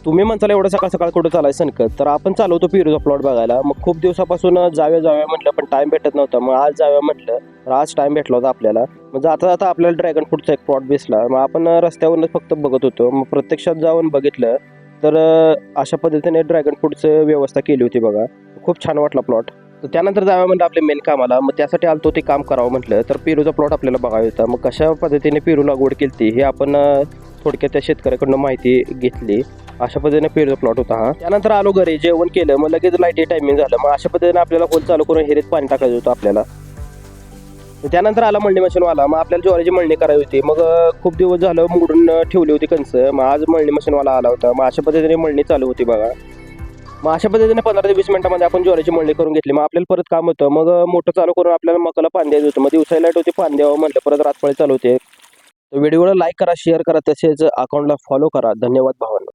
तुम्ही म्हणताला एवढं सकाळ सकाळ कुठं चालायचं सनकत, तर आपण चालवतो पेरूचा प्लॉट बघायला. मग खूप दिवसापासून जाऊया म्हटलं, पण टाइम भेटत नव्हता. मग आज जाऊया म्हटलं, तर आज टाइम भेटला होता आपल्याला. मग जाता जाता आपल्याला ड्रॅगन फ्रूटचा एक प्लॉट दिसला. मग आपण रस्त्यावरूनच फक्त बघत होतो. मग प्रत्यक्षात जाऊन बघितलं, तर अशा पद्धतीने ड्रॅगन फ्रूटचं व्यवस्था केली होती बघा. खूप छान वाटला प्लॉट. तर त्यानंतर जाऊया म्हटलं आपल्या मेन कामाला. मग त्यासाठी आलतो ते काम करावं म्हटलं, तर पेरूचा प्लॉट आपल्याला बघायचा होता. मग कशा पद्धतीने पेरू लागवड केली हे आपण थोडक्यात त्या शेतकऱ्याकडनं माहिती घेतली. अशा पद्धतीने पेरूचा प्लॉट होता हा. त्यानंतर आलो घरी, जेवण केलं, मग लगेच लाईट टायमिंग झालं. मग अशा पद्धतीने आपल्याला होल चालू करून हेरीत पाणी टाकायचं होतं आपल्याला. त्यानंतर आला मळणी मशीनवाला. मग आपल्याला ज्वारीची मळणी करायची होती. मग खूप दिवस झालं मोडून ठेवली होती कणसं. मग आज मळणी मशीनवाला आला होता. मग अशा पद्धतीने मळणी चालू होती बघा. मग अशा पद्धतीने 15 ते 20 मिनिटांमध्ये आपण ज्वारीची मळणी करून घेतली. मग आपल्याला परत काम होतं. मग मोटर चालू करून आपल्याला मकाला पाणी द्यायचं होतं. मग दिवसाची लाईट होती, पाणी द्यावं म्हटलं. परत रातपाळी चालू होते. व्हिडिओला लाईक करा, शेअर करा, तसेच अकाउंटला फॉलो करा. धन्यवाद भावांनो.